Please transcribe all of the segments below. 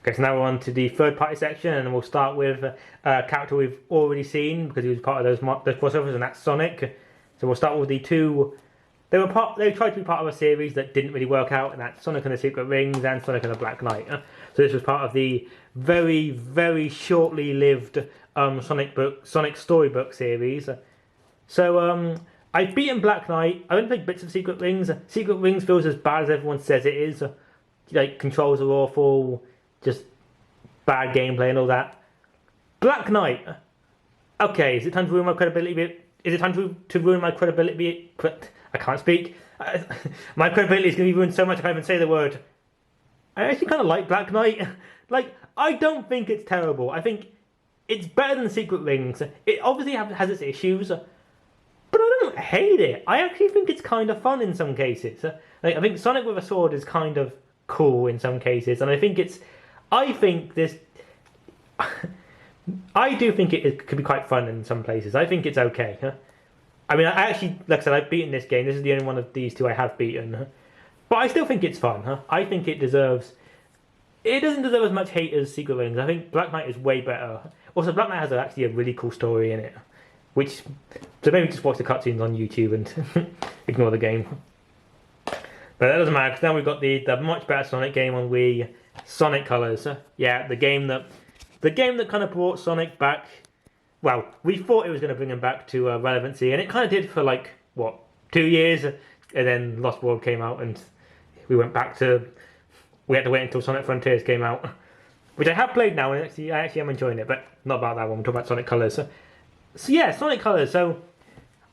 Okay, so now we're on to the third party section, and we'll start with a character we've already seen because he was part of those crossovers, and that's Sonic. So we'll start with the two. They tried to be part of a series that didn't really work out, and that's Sonic and the Secret Rings and Sonic and the Black Knight. So this was part of the very, very shortly lived Sonic storybook series. So I've beaten Black Knight. I only played bits of Secret Rings. Secret Rings feels as bad as everyone says it is. Like, controls are awful, just bad gameplay and all that. Black Knight. Okay, is it time to ruin my credibility? Is it time to ruin my credibility? I can't speak. My credibility is going to be ruined so much I can't even say the word. I actually kind of like Black Knight. Like, I don't think it's terrible. I think it's better than Secret Rings. It obviously has its issues, but I don't hate it. I actually think it's kind of fun in some cases. Like, I think Sonic with a sword is kind of cool in some cases, and I do think it could be quite fun in some places. I think it's okay. I mean, I actually, like I said, I've beaten this game. This is the only one of these two I have beaten. But I still think it's fun. I think it doesn't deserve as much hate as Secret Rings. I think Black Knight is way better. Also, Black Knight has actually a really cool story in it. So maybe just watch the cutscenes on YouTube and ignore the game. But that doesn't matter, because now we've got the much better Sonic game on Wii, Sonic Colors. Yeah, the game that kind of brought Sonic back. Well, we thought it was going to bring him back to relevancy, and it kind of did for 2 years, and then Lost World came out, and we had to wait until Sonic Frontiers came out, which I have played now, and I actually am enjoying it, but not about that one. We're talking about Sonic Colors. So yeah, Sonic Colors. So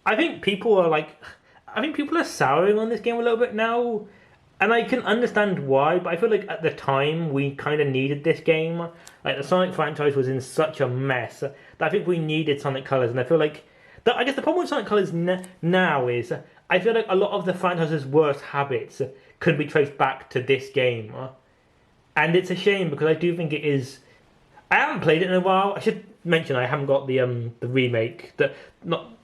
I think people are souring on this game a little bit now, and I can understand why, but I feel like at the time we kind of needed this game. Like, the Sonic franchise was in such a mess that I think we needed Sonic Colors, and I feel like I guess the problem with Sonic Colors now is I feel like a lot of the franchise's worst habits could be traced back to this game, and it's a shame because I do think it is. I haven't played it in a while. I should mention I haven't got the remake, the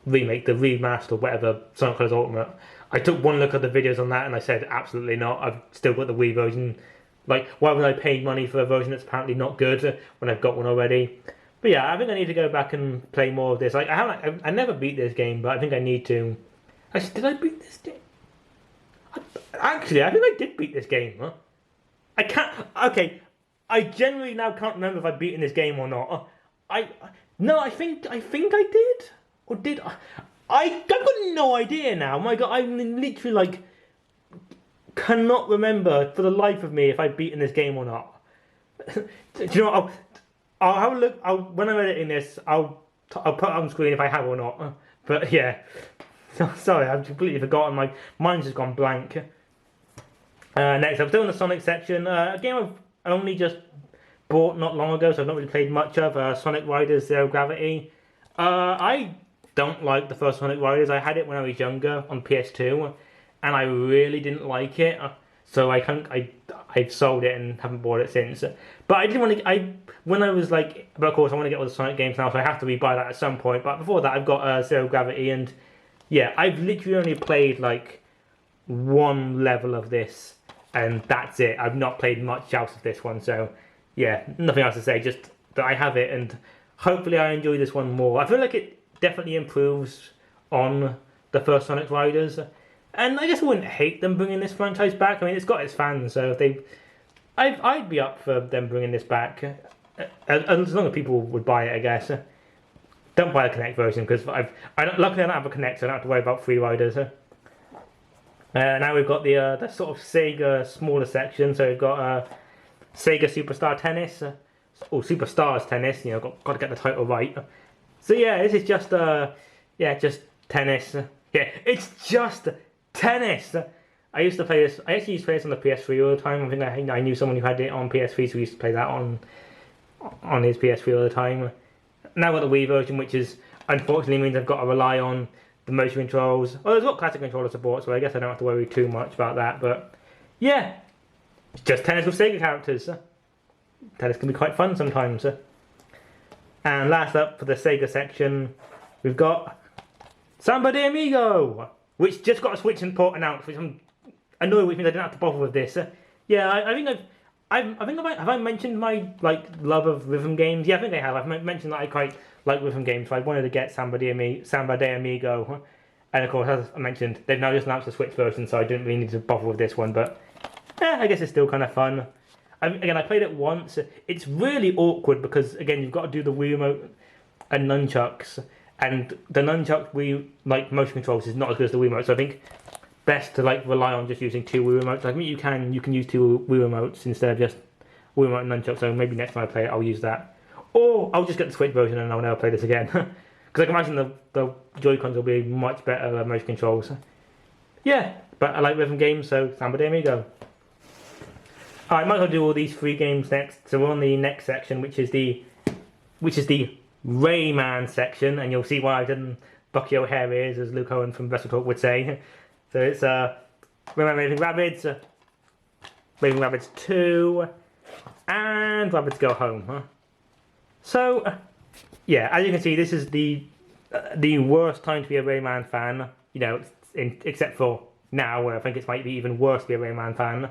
remaster or whatever, Sonic Colors Ultimate. I took one look at the videos on that and I said absolutely not. I've still got the Wii version. Like, why would I pay money for a version that's apparently not good when I've got one already? But yeah, I think I need to go back and play more of this. Like, I never beat this game, but I think I need to. Actually, did I beat this game? Actually, I think I did beat this game. I can't. Okay, I generally now can't remember if I've beaten this game or not. I think I did. Or did I? I've got no idea now. My God, I'm literally cannot remember for the life of me if I've beaten this game or not. Do you know what? I'll have a look. When I'm editing this, I'll put it on screen if I have or not. But yeah, sorry, I've completely forgotten. My mind's just gone blank. Next, I'm still in the Sonic section. A game I've only just bought not long ago, so I've not really played much of. Sonic Riders Zero Gravity. I don't like the first Sonic Riders. I had it when I was younger on PS2, and I really didn't like it. So I've sold it and haven't bought it since. But I didn't want to. When I was but of course I want to get all the Sonic games now, so I have to rebuy that at some point. But before that, I've got Zero Gravity, and yeah, I've literally only played one level of this, and that's it. I've not played much else of this one, so yeah, nothing else to say. Just that I have it, and hopefully I enjoy this one more. I feel like it definitely improves on the first Sonic Riders, and I guess I wouldn't hate them bringing this franchise back. I mean, it's got its fans, so I'd be up for them bringing this back, as long as people would buy it, I guess. Don't buy the Kinect version because luckily I don't have a Kinect, so I don't have to worry about free riders. Now we've got the sort of Sega smaller section, so we've got Sega Superstar Tennis, or Superstars Tennis. Got to get the title right. So yeah, this is just just tennis. Yeah, it's just tennis. I used to play this. I actually used to play this on the PS3 all the time. I think I knew someone who had it on PS3, so we used to play that on his PS3 all the time. Now I've got the Wii version, which is unfortunately means I've got to rely on the motion controls. Well, there's got classic controller support, so I guess I don't have to worry too much about that. But yeah, it's just tennis with Sega characters. Tennis can be quite fun sometimes. And last up for the Sega section, we've got Samba de Amigo, which just got a Switch and port announced, which I'm annoyed, which means I didn't have to bother with this. Yeah, I think I think have I mentioned my like love of rhythm games? Yeah, I think I have. I've mentioned that I quite like rhythm games, so I wanted to get Samba de Amigo, and of course, as I mentioned, they've now just announced the Switch version, so I didn't really need to bother with this one. But I guess it's still kind of fun. Again, I played it once. It's really awkward because again, you've got to do the Wii remote and nunchucks, and the nunchuck Wii like motion controls is not as good as the Wii remote. So I think best to like rely on just using two Wii remotes. I think you can use two Wii remotes instead of just Wii remote and nunchuck. So maybe next time I play it, I'll use that, or I'll just get the Switch version and I'll never play this again. Because I can imagine the Joy-Cons will be much better motion controls. Yeah, but I like rhythm games, so Samba de Amigo. I might as well do all these free games next. So we're on the next section, which is the Rayman section, and you'll see why I didn't buck your hair ears, as Luke Owen from Wrestle Talk would say. So it's Rayman Raving Rabbids, Raving Rabbids 2, and Rabbids Go Home. So yeah, as you can see, this is the worst time to be a Rayman fan. You know, except for now, where I think it might be even worse to be a Rayman fan.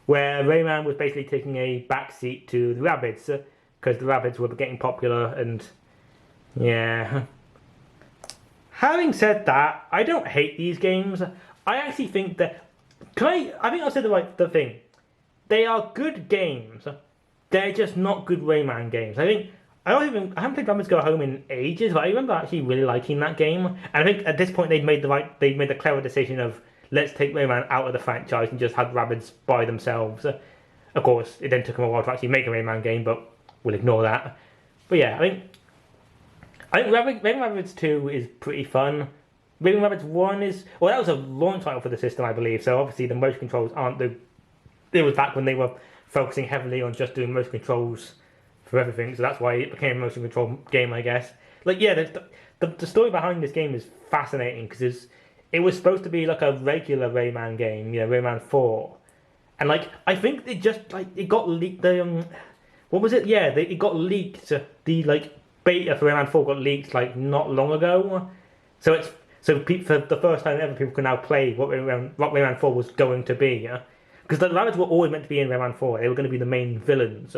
Where Rayman was basically taking a backseat to the Rabbids, because the Rabbids were getting popular, and yeah. Having said that, I don't hate these games. I actually think that I think I said the thing. They are good games. They're just not good Rayman games. I haven't played Rabbids Go Home in ages, but I remember actually really liking that game. And I think at this point they made the clever decision of, let's take Rayman out of the franchise and just have Rabbids by themselves. Of course, it then took them a while to actually make a Rayman game, but we'll ignore that. But yeah, I think Raving Rabbids 2 is pretty fun. Raving Rabbids 1 is... Well, that was a launch title for the system, I believe, so obviously the motion controls aren't the... It was back when they were focusing heavily on just doing motion controls for everything, so that's why it became a motion control game, I guess. Like, yeah, the story behind this game is fascinating, because it was supposed to be like a regular Rayman game, you know, Rayman 4. And like, I think it just, like, it got leaked, what was it? Yeah, it got leaked, the, like, beta for Rayman 4 got leaked, like, not long ago. So for the first time ever, people can now play what Rayman 4 was going to be, yeah? Because the Rabbids were always meant to be in Rayman 4, they were going to be the main villains.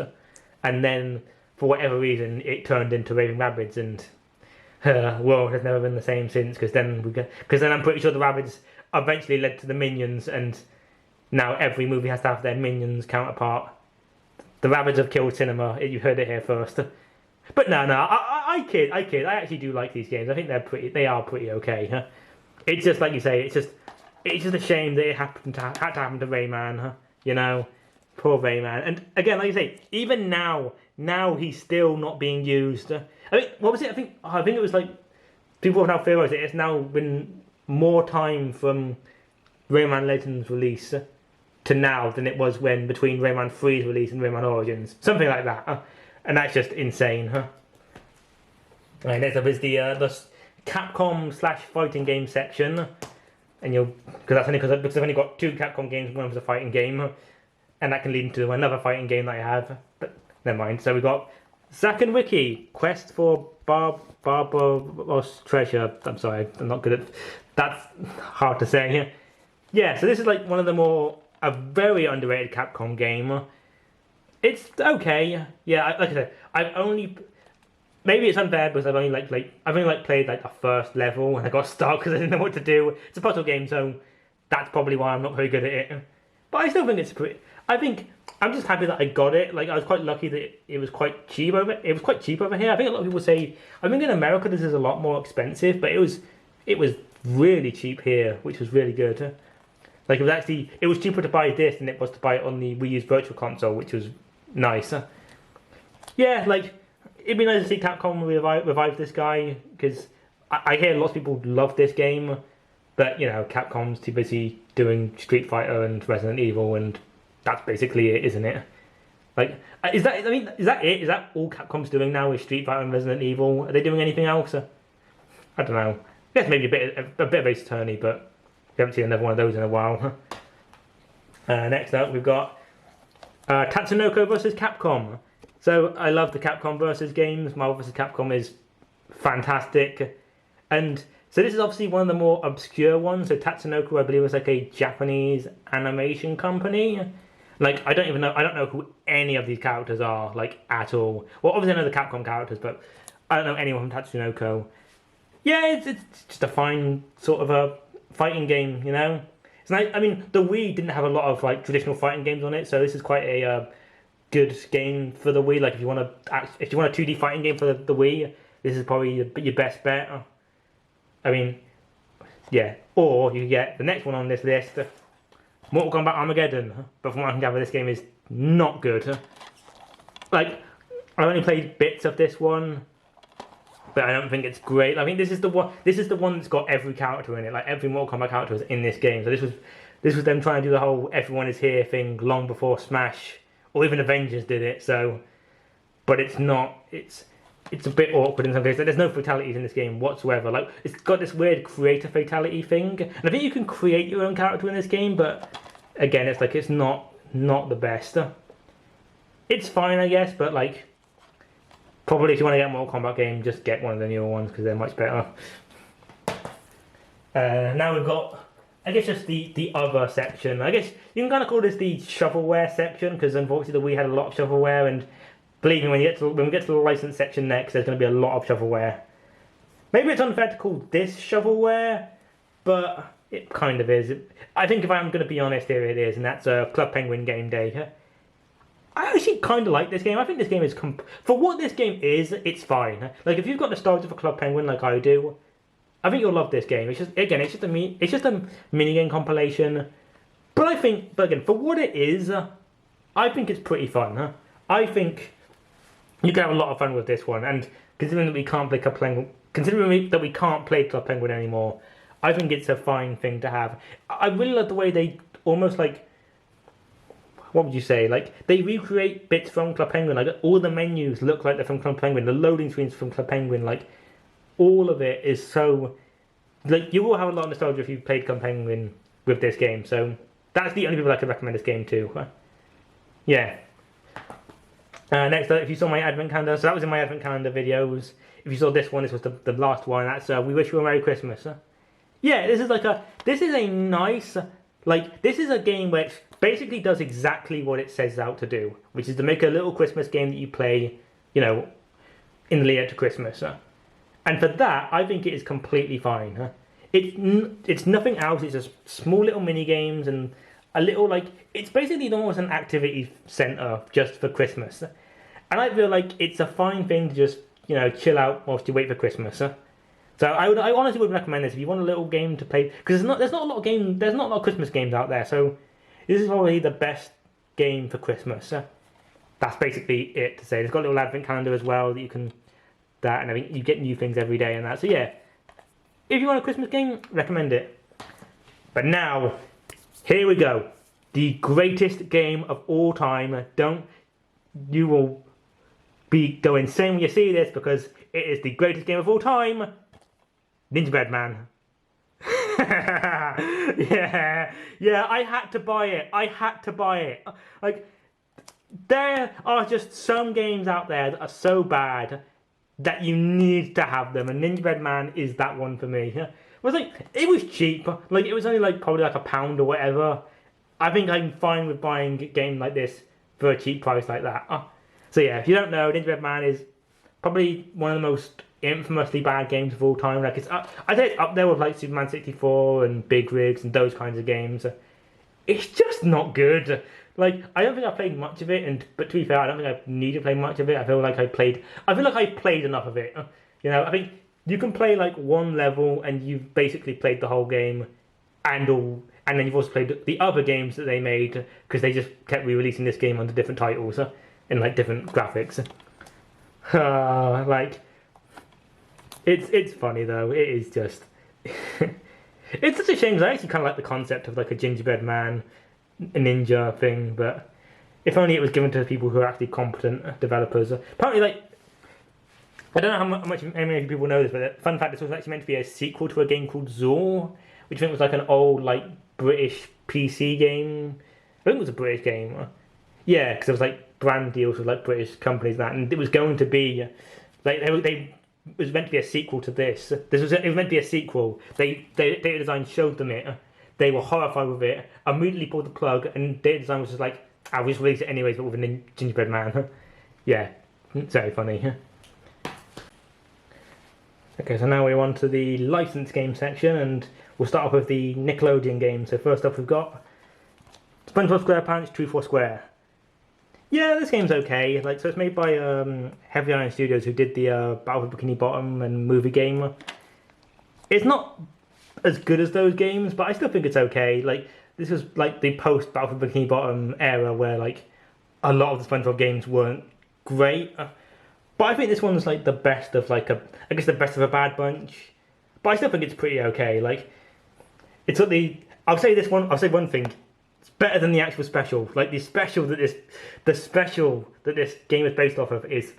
And then, for whatever reason, it turned into Raving Rabbids, and world has never been the same since. Because then I'm pretty sure the Rabbids eventually led to the Minions, and now every movie has to have their Minions counterpart. The Rabbids have killed cinema. You heard it here first. But no, I kid. I actually do like these games. I think they are pretty okay. It's just like you say. It's just a shame that it had to happen to Rayman. You know, poor Rayman. And again, like you say, even now he's still not being used. I mean, what was it? I think it was like people have now theorized it. It's now been more time from Rayman Legends release to now than it was between Rayman 3's release and Rayman Origins, something like that. And that's just insane, And next up is the Capcom / fighting game section, and because I've only got two Capcom games, one was a fighting game, and that can lead into another fighting game that I have. But never mind. So we got Zack and Wiki Quest for Barbaros Treasure. I'm sorry, I'm not good at that's hard to say. Yeah, so this is like one of a very underrated Capcom game. It's okay. Yeah, like I said, maybe it's unfair because I've only played like the first level and I got stuck because I didn't know what to do. It's a puzzle game, so that's probably why I'm not very good at it. But I still think it's pretty. I'm just happy that I got it. Like, I was quite lucky that it was quite cheap over. It was quite cheap over here. I think a lot of people say. I think in America this is a lot more expensive, but it was really cheap here, which was really good. Like, it was cheaper to buy this than it was to buy it on the Wii U's Virtual Console, which was nice. Yeah, like, it'd be nice to see Capcom revive this guy, because I hear lots of people love this game, but, you know, Capcom's too busy doing Street Fighter and Resident Evil, and that's basically it, isn't it? Like, is that it? Is that all Capcom's doing now is Street Fighter and Resident Evil? Are they doing anything else? I don't know. I guess maybe a bit of Ace Attorney, but we haven't seen another one of those in a while. Next up, we've got Tatsunoko vs. Capcom. So I love the Capcom versus games. Marvel vs. Capcom is fantastic. And so this is obviously one of the more obscure ones. So Tatsunoko, I believe, was like a Japanese animation company. Like, I don't know who any of these characters are, like, at all. Well, obviously I know the Capcom characters, but I don't know anyone from Tatsunoko. Yeah, it's just a fine sort of a fighting game, you know? It's nice. I mean, the Wii didn't have a lot of, like, traditional fighting games on it, so this is quite a good game for the Wii. Like, if you want a 2D fighting game for the Wii, this is probably your best bet. I mean, yeah. Or you get the next one on this list, Mortal Kombat Armageddon. But from what I can gather, this game is not good. Like, I've only played bits of this one, but I don't think it's great. I think this is the one. This is the one that's got every character in it. Like, every Mortal Kombat character is in this game. So this was them trying to do the whole "everyone is here" thing long before Smash or even Avengers did it. So, but it's not. It's a bit awkward in some cases. There's no fatalities in this game whatsoever. Like, it's got this weird creator fatality thing, and I think you can create your own character in this game. But again, it's like it's not the best. It's fine, I guess, but like, probably if you want to get a Mortal Kombat game, just get one of the newer ones because they're much better. Now we've got, I guess, just the other section. I guess you can kind of call this the shovelware section because unfortunately we had a lot of shovelware, and believe me, when we get to the license section next, there's going to be a lot of shovelware. Maybe it's unfair to call this shovelware, but it kind of is. I think if I'm going to be honest, here it is, and that's Club Penguin Game Day. I actually kind of like this game. I think this game is for what this game is. It's fine. Like, if you've got nostalgia for Club Penguin like I do, I think you'll love this game. It's just a mini game compilation. But again, for what it is, I think it's pretty fun. I think you can have a lot of fun with this one. And considering that we can't play Club Penguin anymore, I think it's a fine thing to have. I really like the way they almost like. What would you say? Like, they recreate bits from Club Penguin. Like, all the menus look like they're from Club Penguin. The loading screens from Club Penguin. Like, all of it is so. Like, you will have a lot of nostalgia if you've played Club Penguin with this game. So that's the only people I could recommend this game to. Yeah. Next up, if you saw my advent calendar, so that was in my advent calendar videos. If you saw this one, this was the last one. That's We Wish You a Merry Christmas. Yeah, this is a nice. Like, this is a game which basically does exactly what it says out to do, which is to make a little Christmas game that you play, you know, in the lead up to Christmas. And for that, I think it is completely fine. It's nothing else. It's just small little mini games and a little, like, it's basically almost an activity center just for Christmas. And I feel like it's a fine thing to just, you know, chill out whilst you wait for Christmas. So I honestly would recommend this if you want a little game to play, because there's not a lot of Christmas games out there. So this is probably the best game for Christmas. That's basically it to say. It's got a little advent calendar as well that you can and I think you get new things every day and that. So yeah, if you want a Christmas game, recommend it. But now, here we go. The greatest game of all time. You will go insane when you see this because it is the greatest game of all time. Gingerbread Man. yeah, I had to buy it. Like, there are just some games out there that are so bad that you need to have them, and Gingerbread Man is that one for me. It was cheap. Like, it was only probably like £1 or whatever. I think I'm fine with buying a game like this for a cheap price like that. So yeah, if you don't know, Gingerbread Man is probably one of the most infamously bad games of all time. Like, I'd say it's up there with like Superman 64 and Big Rigs and those kinds of games. It's just not good. Like, I don't think I played much of it, but to be fair, I don't think I need to play much of it. I feel like I played enough of it. You know, I think you can play like one level and you've basically played the whole game, and then you've also played the other games that they made because they just kept re-releasing this game under different titles and like different graphics. Like, it's funny though. It is just it's such a shame because I actually kind of like the concept of like a gingerbread man, a ninja thing, but if only it was given to people who are actually competent developers. Apparently, like, I don't know how many people know this, but fun fact, this was actually meant to be a sequel to a game called Zor, which I think was like an old like British PC game. I think it was a British game. Yeah, because it was like brand deals with like British companies and it was going to be like it was meant to be a sequel to this. It was meant to be a sequel. Data design showed them it. They were horrified with it. Immediately pulled the plug, and data design was just like, I'll just release it anyways, but with a gingerbread man. Yeah, it's very funny. Okay, so now we're on to the licensed game section, and we'll start off with the Nickelodeon games. So first up we've got SpongeBob SquarePants True Foursquare. Yeah, this game's okay. Like, so it's made by Heavy Iron Studios, who did the Battle for Bikini Bottom and movie game. It's not as good as those games, but I still think it's okay. Like, this was like the post Battle for Bikini Bottom era, where like a lot of the SpongeBob games weren't great. But I think this one's like the best of like I guess the best of a bad bunch. But I still think it's pretty okay. Like, it's at the, I'll say one thing. It's better than the actual special. Like, the special that this game is based off of is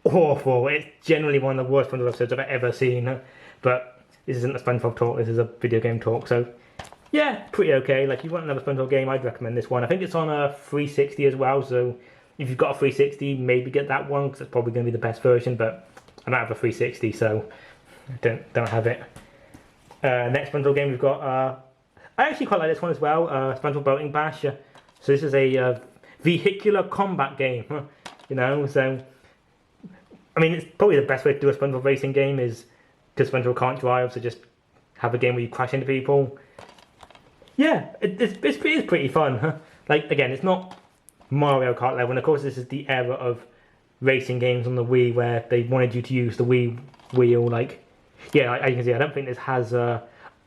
awful. It's generally one of the worst SpongeBob episodes I've ever seen. But this isn't a SpongeBob talk. This is a video game talk. So yeah, pretty okay. Like, if you want another SpongeBob game, I'd recommend this one. I think it's on a 360 as well. So if you've got a 360, maybe get that one, because it's probably going to be the best version, but I don't have a 360, so I don't have it. Next SpongeBob game we've got, I actually quite like this one as well, SpongeBob Boating Bash. So this is a vehicular combat game, you know, so, I mean, it's probably the best way to do a SpongeBob racing game is, because SpongeBob can't drive, so just have a game where you crash into people. Yeah, it's pretty fun. Like, again, it's not Mario Kart level, and of course this is the era of racing games on the Wii where they wanted you to use the Wii wheel. Like, yeah, as you can see, I don't think this has well,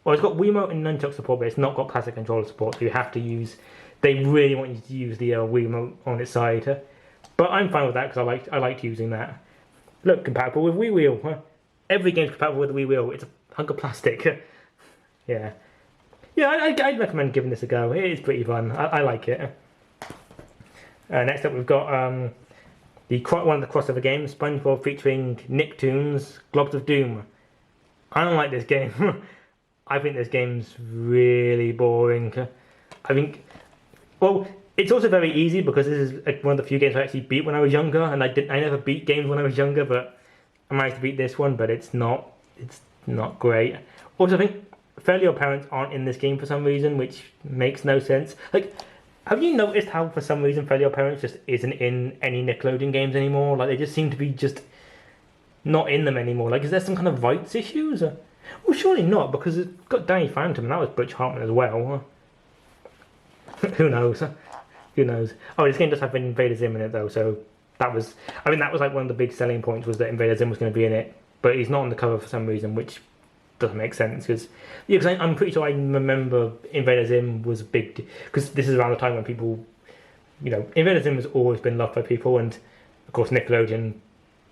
it's got Wiimote and nunchuck support, but it's not got classic controller support, so you have to use, they really want you to use the Wiimote on its side. But I'm fine with that because I liked using that. Look, compatible with Wii Wheel. Every game's compatible with the Wii Wheel. It's a hunk of plastic. Yeah, I'd recommend giving this a go. It is pretty fun. I like it. Next up we've got one of the crossover games, SpongeBob featuring Nicktoons, Globs of Doom. I don't like this game. I think this game's really boring. I think, well, it's also very easy because this is one of the few games I actually beat when I was younger, and I never beat games when I was younger, but I managed to beat this one, but it's not great. Also, I think Fairly Odd Parents aren't in this game for some reason, which makes no sense. Like, have you noticed how for some reason Fairly Odd Parents just isn't in any Nickelodeon games anymore? Like, they just seem to be just not in them anymore. Like, is there some kind of rights issues? Well, surely not, because it's got Danny Phantom, and that was Butch Hartman as well. Who knows? Who knows? Oh, this game does have Invader Zim in it though, so that was like one of the big selling points, was that Invader Zim was going to be in it, but he's not on the cover for some reason, which doesn't make sense, because I'm pretty sure I remember Invader Zim was big, because this is around the time when people, you know, Invader Zim has always been loved by people, and of course Nickelodeon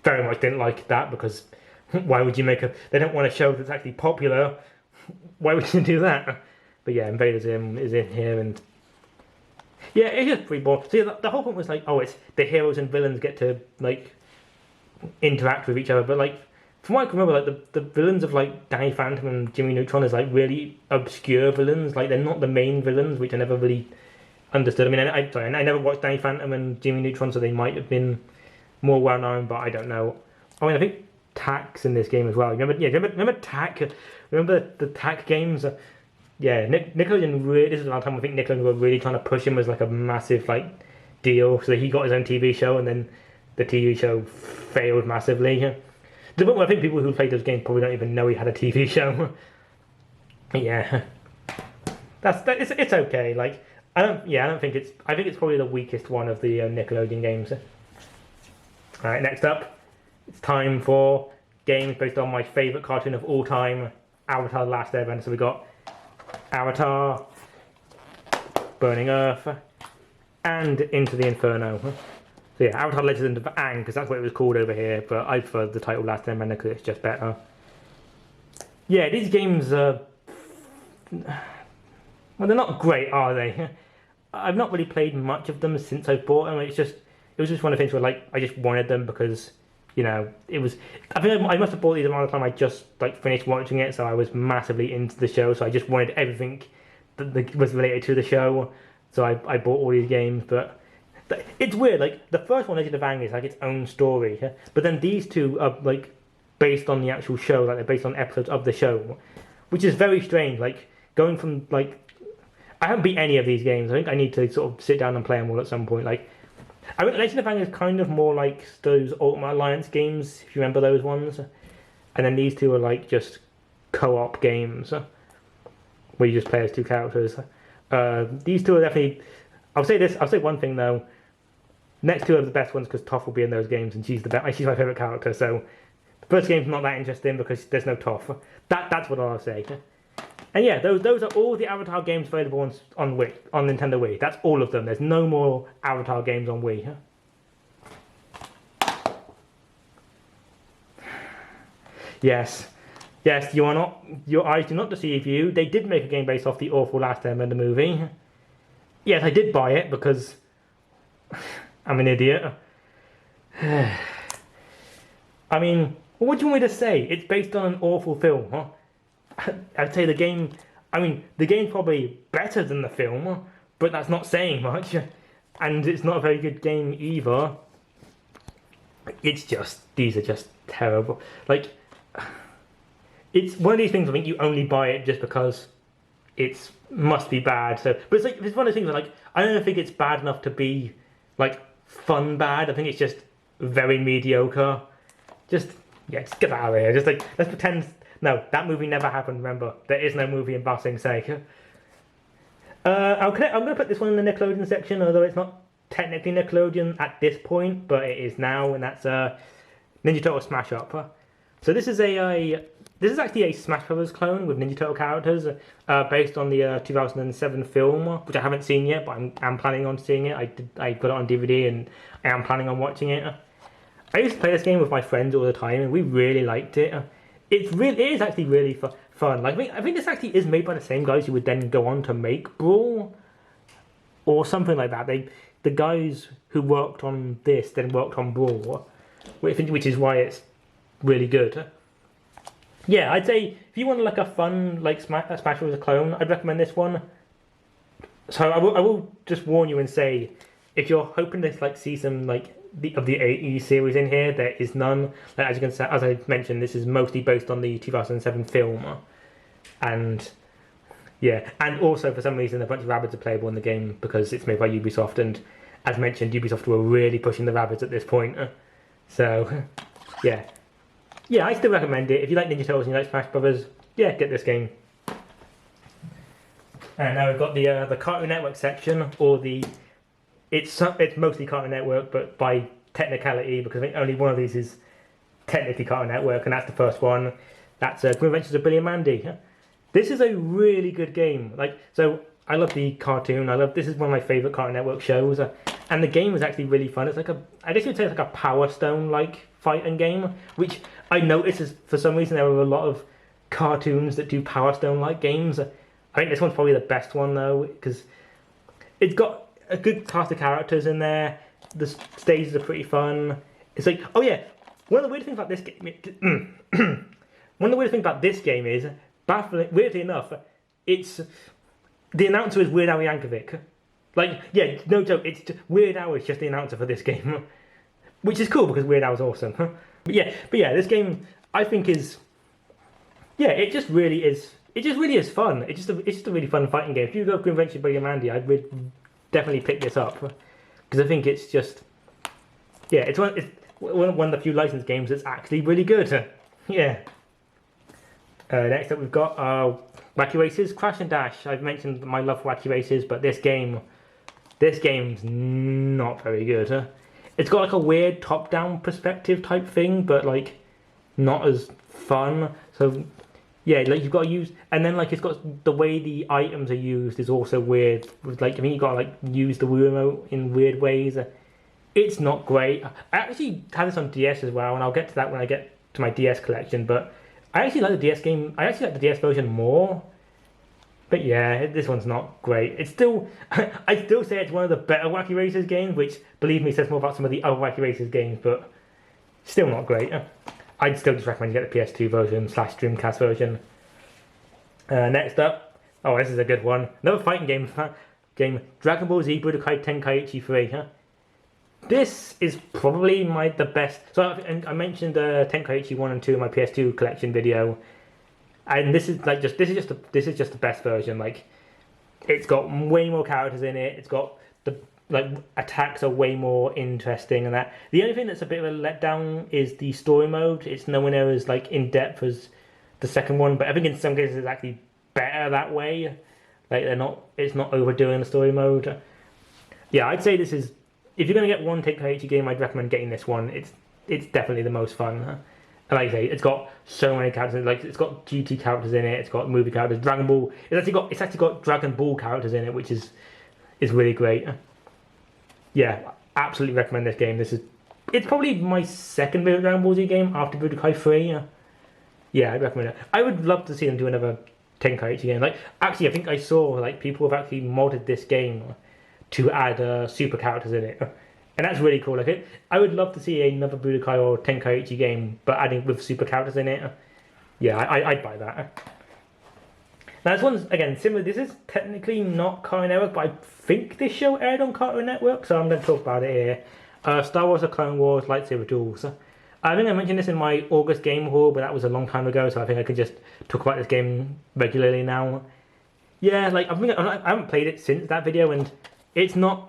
very much didn't like that, because why would you they don't want a show that's actually popular, why would you do that? But yeah, Invader Zim is in here, and yeah, it's just pretty boring. So yeah, the whole point was like, oh, it's the heroes and villains get to like interact with each other, but like, from what I can remember, like the villains of like Danny Phantom and Jimmy Neutron is like really obscure villains. Like, they're not the main villains, which I never really understood. I mean, I never watched Danny Phantom and Jimmy Neutron, so they might have been more well known, but I don't know. I mean, I think Tack's in this game as well. Remember Tack? Remember the Tack games? Yeah, Nickelodeon really. This is around the time I think Nickelodeon were really trying to push him as like a massive like deal. So he got his own TV show, and then the TV show failed massively. I think people who played those games probably don't even know he had a TV show. Yeah, it's okay. Like, I think it's probably the weakest one of the Nickelodeon games. All right, next up, it's time for games based on my favourite cartoon of all time, Avatar: The Last Airbender. So we got Avatar, Burning Earth, and Into the Inferno. So yeah, Avatar: Legend of Aang, because that's what it was called over here, but I prefer the title Last Airbender because it's just better. Yeah, these games well, they're not great, are they? I've not really played much of them since I bought them. It was just one of the things where like I just wanted them because, you know, I think I must have bought these around the time I just like finished watching it, so I was massively into the show, so I just wanted everything that was related to the show, so I bought all these games. But it's weird, like the first one, Legend of Aang, is like its own story, but then these two are like based on the actual show, like they're based on episodes of the show, which is very strange. Like, going from like, I haven't beat any of these games. I think I need to sort of sit down and play them all at some point. Like, I mean, Legend of Fang is kind of more like those Ultimate Alliance games, if you remember those ones. And then these two are like just co-op games where you just play as two characters. These two are definitely. I'll say this. I'll say one thing though. Next two are the best ones because Toph will be in those games, and she's the best. She's my favorite character. So the first game's not that interesting because there's no Toph. That's what I'll say. And yeah, those are all the Avatar games available on Nintendo Wii. That's all of them. There's no more Avatar games on Wii. Yes, your eyes do not deceive you. They did make a game based off the awful Last Airbender movie. Yes, I did buy it because I'm an idiot. I mean, what do you want me to say? It's based on an awful film, huh? I'd say the game. I mean, the game's probably better than the film, but that's not saying much. And it's not a very good game either. These are just terrible. Like, it's one of these things. I think you only buy it just because it must be bad. So, but it's like it's one of those things. Like, I don't think it's bad enough to be like fun bad. I think it's just very mediocre. Just get out of here. Just like let's pretend. No, that movie never happened. Remember, there is no movie in Ba Sing's sake. I'm going to put this one in the Nickelodeon section, although it's not technically Nickelodeon at this point, but it is now, and that's Ninja Turtle Smash Up. So this is actually a Smash Brothers clone with Ninja Turtle characters, based on the 2007 film, which I haven't seen yet, but I'm planning on seeing it. I got it on DVD, and I am planning on watching it. I used to play this game with my friends all the time, and we really liked it. It is actually really fun. Like I think this actually is made by the same guys who would then go on to make Brawl, or something like that. The guys who worked on this then worked on Brawl, which is why it's really good. Yeah, I'd say if you want like a fun like Smash Bros. Clone, I'd recommend this one. So I will just warn you and say, if you're hoping to like see some like of the AE series in here, there is none. Like, as I mentioned, this is mostly based on the 2007 film, and yeah, and also for some reason a bunch of rabbits are playable in the game because it's made by Ubisoft, and as mentioned, Ubisoft were really pushing the rabbits at this point. So yeah, I still recommend it if you like Ninja Turtles and you like Smash Brothers. Yeah, get this game. And now we've got the Cartoon Network section, or the it's mostly Cartoon Network, but by technicality, because I think only one of these is technically Cartoon Network, and that's the first one. That's Grim Adventures of Billy and Mandy. This is a really good game. Like, so I love the cartoon. This is one of my favorite Cartoon Network shows, and the game was actually really fun. It's like I guess you'd say it's like a Power Stone like fighting game, which I noticed is for some reason there are a lot of cartoons that do Power Stone like games. I think this one's probably the best one though, because it's got a good cast of characters in there. The stages are pretty fun. It's like, oh yeah, one of the weird things about this game. One of the weird things about this game is, weirdly enough, it's the announcer is Weird Al Yankovic. Like, yeah, no joke. It's just, Weird Al is just the announcer for this game, which is cool because Weird Al is awesome. But yeah, this game I think is, yeah, it just really is. It just really is fun. It's just a really fun fighting game. If you go Grim Adventures of Billy and Mandy, I'd definitely pick this up because I think it's just, yeah, it's one of the few licensed games that's actually really good. Yeah. Next up we've got Wacky Races, Crash and Dash. I've mentioned my love for Wacky Races, but this game's not very good. It's got like a weird top-down perspective type thing, but like not as fun. So yeah, like you've got to use, and then like it's got the way the items are used is also weird. Like I mean, you've got to like use the Wii remote in weird ways. It's not great. I actually had this on DS as well, and I'll get to that when I get to my DS collection. But I actually like the DS game. I actually like the DS version more. But yeah, this one's not great. It's still, I still say it's one of the better Wacky Races games, which, believe me, says more about some of the other Wacky Races games, but still not great. I'd still just recommend you get the PS2 version / Dreamcast version. Next up, oh, this is a good one. Another fighting game, Dragon Ball Z Budokai Tenkaichi 3. This is probably the best. So I mentioned Tenkaichi 1 and 2 in my PS2 collection video, and this is just the best version. Like, It's got way more characters in it. It's got the attacks are way more interesting and that. The only thing that's a bit of a letdown is the story mode. It's nowhere near as in depth as the second one, but I think in some cases it's actually better that way. It's not overdoing the story mode. Yeah, I'd say this is, if you're gonna get one Tenkaichi game, I'd recommend getting this one. It's definitely the most fun. And like I say, it's got so many characters. It's got GT characters in it. It's got movie characters. Dragon Ball. It's actually got Dragon Ball characters in it, which is really great. Yeah, absolutely recommend this game. It's probably my second favorite Dragon Ball Z game after Budokai 3. Yeah, I'd recommend it. I would love to see them do another Tenkaichi game. Actually, I think I saw people have actually modded this game to add super characters in it. And that's really cool. I would love to see another Budokai or Tenkaichi game, but adding with super characters in it. Yeah, I'd buy that. Now this one's, again, similar. This is technically not Cartoon Network, but I think this show aired on Cartoon Network, so I'm going to talk about it here. Star Wars: The Clone Wars Lightsaber Duels. I think I mentioned this in my August Game Haul, but that was a long time ago, so I think I can just talk about this game regularly now. Yeah, I haven't played it since that video, and it's not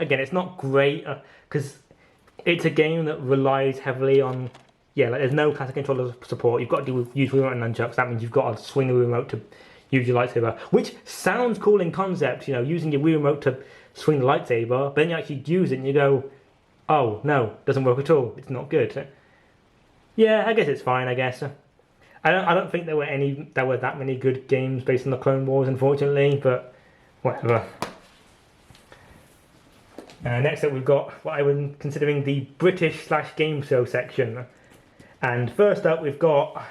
great, because it's a game that relies heavily on, there's no classic controller support. You've got to use remote and nunchucks. That means you've got to swing the remote to use your lightsaber, which sounds cool in concept, using your Wii remote to swing the lightsaber, but then you actually use it and you go, oh, no, doesn't work at all. It's not good. Yeah, I guess it's fine, I guess. I don't think there were that many good games based on the Clone Wars, unfortunately, but whatever. Next up, we've got what I was considering the British/game show section. And first up, we've got,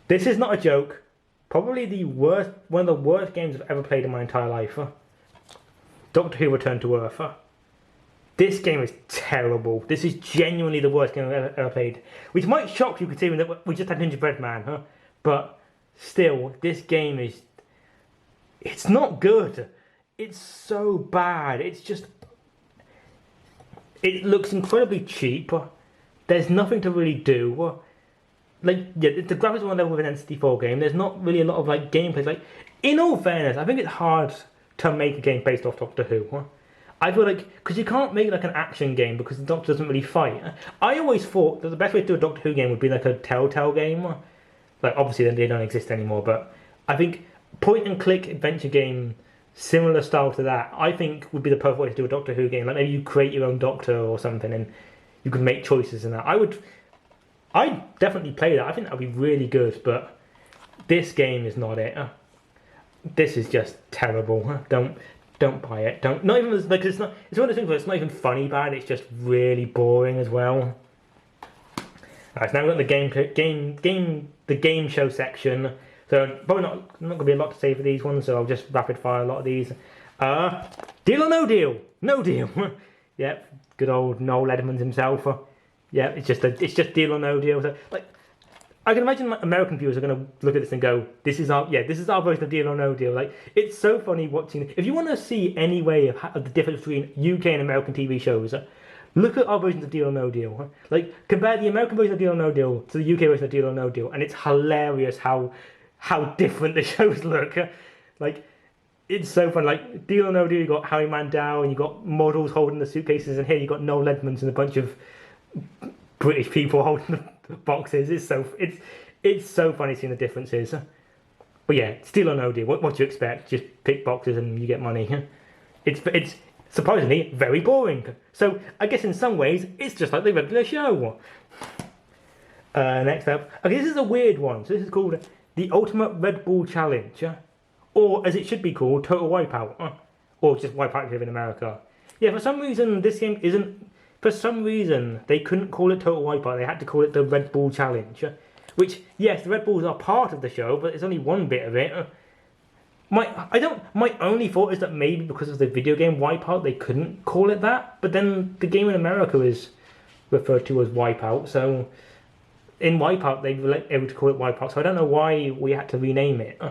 this is not a joke, probably one of the worst games I've ever played in my entire life. Doctor Who Return to Earth. This game is terrible. This is genuinely the worst game I've ever played. Which might shock you considering that we just had Gingerbread Man, But still, this game it's not good. It's so bad. It looks incredibly cheap. There's nothing to really do. The graphics are on level with an N64 game. There's not really a lot of gameplay. In all fairness, I think it's hard to make a game based off Doctor Who. I feel because you can't make an action game because the Doctor doesn't really fight. I always thought that the best way to do a Doctor Who game would be a Telltale game. Obviously they don't exist anymore, but I think point and click adventure game similar style to that, I think would be the perfect way to do a Doctor Who game. Maybe you create your own Doctor or something and you can make choices in that. I'd definitely play that. I think that would be really good, but this game is not it. This is just terrible. Don't buy it. Not even it's one of those things where it's not even funny bad. It's just really boring as well. Alright, so now we've got the game show section. So probably not going to be a lot to say for these ones. So I'll just rapid fire a lot of these. Deal or no deal? No deal. Yep, good old Noel Edmonds himself. Yeah, it's just deal or no deal. So I can imagine American viewers are going to look at this and go, this is our version of Deal or No Deal. It's so funny watching. If you want to see any way of the difference between UK and American TV shows, look at our versions of Deal or No Deal. Compare the American version of Deal or No Deal to the UK version of Deal or No Deal, and it's hilarious how different the shows look. It's so fun. Deal or No Deal, you got Howie Mandel and you got models holding the suitcases, and here you got Noel Edmonds and a bunch of British people holding the boxes. It's so funny seeing the differences. But yeah, Deal or No Deal. What do you expect? Just pick boxes and you get money. It's surprisingly very boring. So I guess in some ways it's just like the regular show. Next up, okay, this is a weird one. So this is called the Ultimate Red Bull Challenge, or as it should be called, Total Wipeout, or just Wipeout here in America. Yeah, for some reason this game isn't. For some reason, they couldn't call it Total Wipeout. They had to call it the Red Bull Challenge. Which, yes, the Red Bulls are part of the show, but it's only one bit of it. My only thought is that maybe because of the video game Wipeout, they couldn't call it that. But then the game in America is referred to as Wipeout. So in Wipeout, they were able to call it Wipeout. So I don't know why we had to rename it.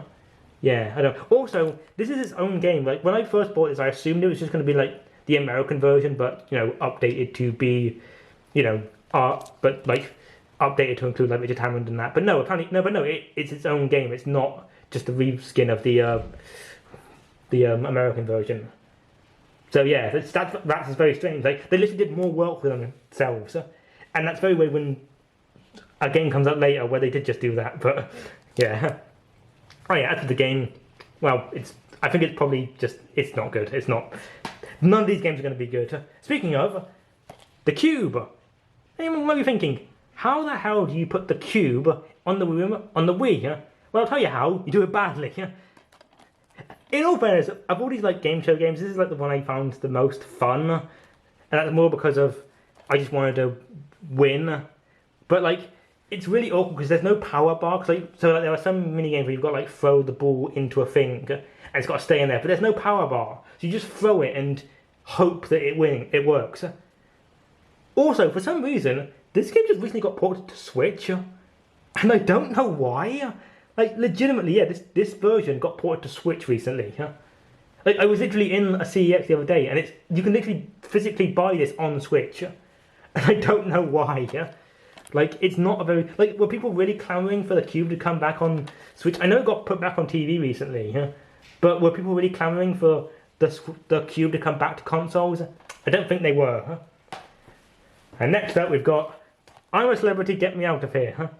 Yeah, I don't. Also, this is its own game. When I first bought this, I assumed it was just going to be the American version, but updated to be, updated to include Richard Hammond and that. But no, apparently, it's its own game. It's not just a reskin of the the American version. So yeah, that's very strange. Like they literally did more work for themselves, and that's very weird when a game comes out later where they did just do that. But yeah, oh yeah, after the game, well, I think it's probably just it's not good. It's not. None of these games are going to be good. Speaking of the Cube, anyone might be thinking, how the hell do you put the Cube on the Wii? Well, I'll tell you how. You do it badly. In all fairness, of all these like game show games, this is like the one I found the most fun, and that's more because of I just wanted to win. But like, it's really awkward because there's no power bar. So like, there are some mini games where you've got to like throw the ball into a thing, and it's got to stay in there. But there's no power bar, so you just throw it and hope that it works. Also, for some reason, this game just recently got ported to Switch, and I don't know why. Like, legitimately, yeah, this version got ported to Switch recently. Like, I was literally in a CEX the other day, and you can literally physically buy this on Switch. And I don't know why. Like, it's not a very... Like, were people really clamouring for the Cube to come back on Switch? I know it got put back on TV recently, but were people really clamouring for the Cube to come back to consoles? I don't think they were. And next up, we've got I'm a Celebrity, Get Me Out of Here.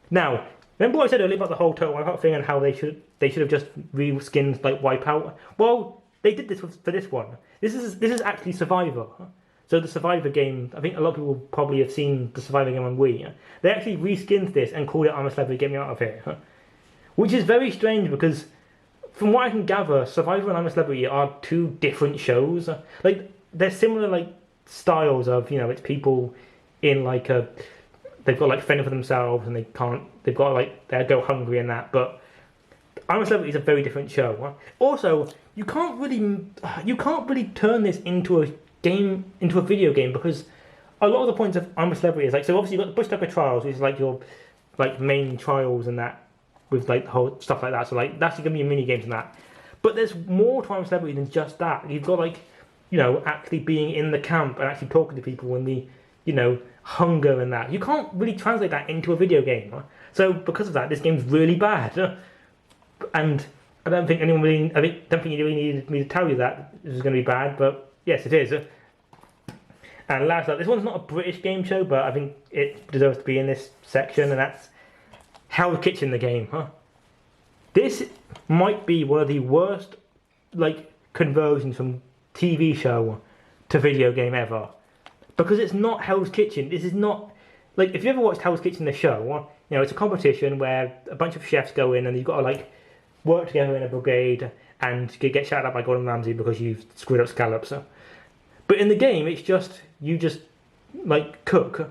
Now... Remember what I said earlier about the whole Total Wipeout thing and how they should have just reskinned like Wipeout? Well, they did this for this one. This is actually Survivor. So the Survivor game, I think a lot of people probably have seen the Survivor game on Wii. They actually reskinned this and called it I'm a Celebrity, Get Me Out of Here. Which is very strange because from what I can gather, Survivor and I'm a Celebrity are two different shows. Like they're similar like styles of, it's people in like a... They've got like fending for themselves and they've got like they go hungry and that, but I'm a Celebrity is a very different show. Also, you can't really turn this into a video game because a lot of the points of I'm a Celebrity is like, so obviously you've got the Bush Tucker Trials, which is like your like main trials and that with like the whole stuff like that. So like that's gonna be mini games and that. But there's more to I'm a Celebrity than just that. You've got like, actually being in the camp and actually talking to people when the hunger and that. You can't really translate that into a video game. So because of that, this game's really bad. And I don't think you really needed me to tell you that this is going to be bad, but yes, it is. And last up, this one's not a British game show, but I think it deserves to be in this section, and that's Hell's Kitchen, the game. This might be one of the worst like conversions from TV show to video game ever. Because it's not Hell's Kitchen. This is not... Like, if you ever watched Hell's Kitchen, the show, it's a competition where a bunch of chefs go in and you've got to, like, work together in a brigade and get shouted at by Gordon Ramsay because you've screwed up scallops. But in the game, it's just... You just, like, cook.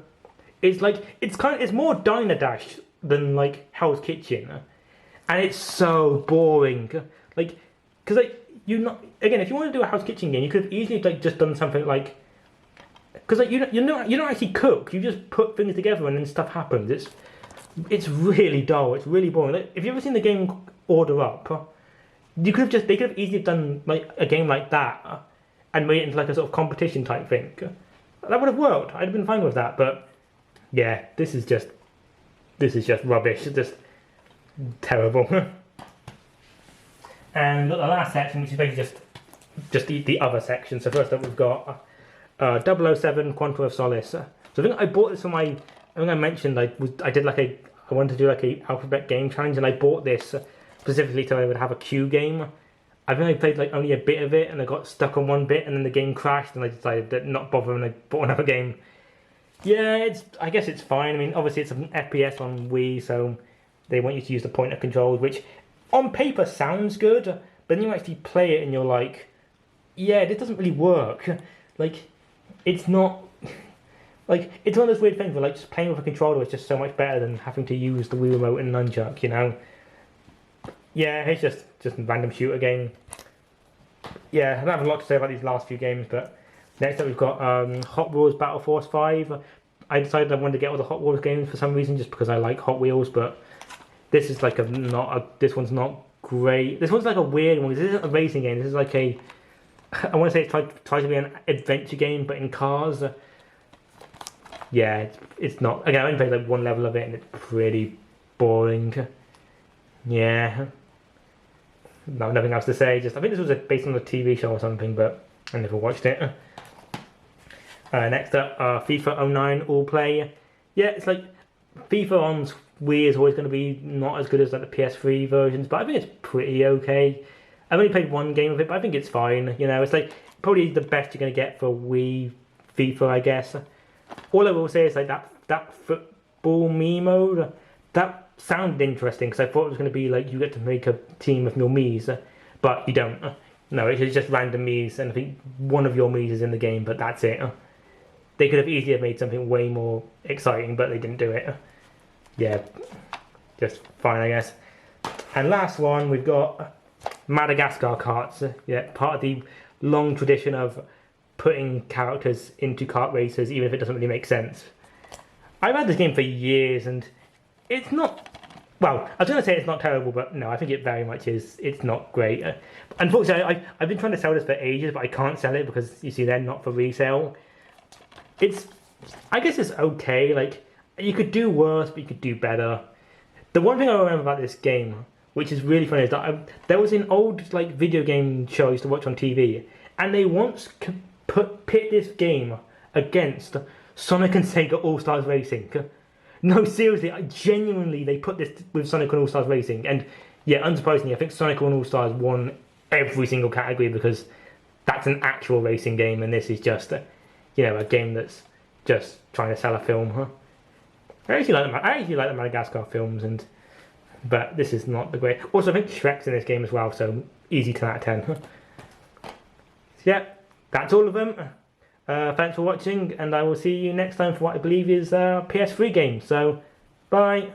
It's, like... It's more Diner Dash than, like, Hell's Kitchen. And it's so boring. Like... Because, like, Again, if you want to do a Hell's Kitchen game, you could have easily, like, just done something like... Because like you don't actually cook. You just put things together and then stuff happens. It's really dull. It's really boring. Like, if you've ever seen the game Order Up, they could have easily done like a game like that and made it into like a sort of competition type thing. That would have worked. I'd have been fine with that. But yeah, this is just rubbish. It's just terrible. And the last section, which is basically just the other section. So first up, we've got. 007 Quantum of Solace. So I think I bought this for I think I mentioned I wanted to do like a alphabet game challenge, and I bought this specifically so I would have a Q game. I think I played like only a bit of it and I got stuck on one bit and then the game crashed and I decided to not bother and I bought another game. Yeah, I guess it's fine. I mean, obviously it's an FPS on Wii, so they want you to use the pointer controls, which on paper sounds good, but then you actually play it and you're like, yeah, this doesn't really work. Like, it's not... Like, it's one of those weird things where, like, just playing with a controller is just so much better than having to use the Wii Remote and nunchuck, Yeah, it's just a random shooter game. Yeah, I don't have a lot to say about these last few games, but next up we've got Hot Wheels Battle Force 5. I decided I wanted to get all the Hot Wheels games for some reason, just because I like Hot Wheels, but this is like this one's not great. This one's like a weird one. This isn't a racing game. This is like a... I want to say it tries to be an adventure game, but in cars. Yeah, it's not. Again, I only played like one level of it, and it's pretty boring. Yeah. no, nothing else to say. Just I think this was based on a TV show or something, but I never watched it. Next up, FIFA 09 All Play. Yeah, it's like FIFA on Wii is always going to be not as good as like the PS3 versions, but I think it's pretty okay. I've only played one game of it, but I think it's fine. You know, it's like probably the best you're going to get for Wii FIFA, I guess. All I will say is like that football me mode, that sounded interesting because I thought it was going to be like you get to make a team of your Miis, but you don't. No, it's just random Miis, and I think one of your Miis is in the game, but that's it. They could have easily have made something way more exciting, but they didn't do it. Yeah, just fine, I guess. And last one, we've got Madagascar carts. Yeah, part of the long tradition of putting characters into kart races, even if it doesn't really make sense. I've had this game for years, and it's not... Well, I was going to say it's not terrible, but no, I think it very much is. It's not great. Unfortunately, I've been trying to sell this for ages, but I can't sell it because, you see, they're not for resale. I guess it's okay. Like, you could do worse, but you could do better. The one thing I remember about this game, which is really funny, is that there was an old like video game show I used to watch on TV, and they once pit this game against Sonic and Sega All Stars Racing. No, seriously, genuinely, they put this with Sonic and All Stars Racing, and yeah, unsurprisingly, I think Sonic and All Stars won every single category because that's an actual racing game, and this is just a game that's just trying to sell a film. I actually like the Madagascar films, but this is not the great. Also, I think Shrek's in this game as well, so easy 10 out of 10. So yeah, that's all of them. Thanks for watching, and I will see you next time for what I believe is PS3 game. So, bye.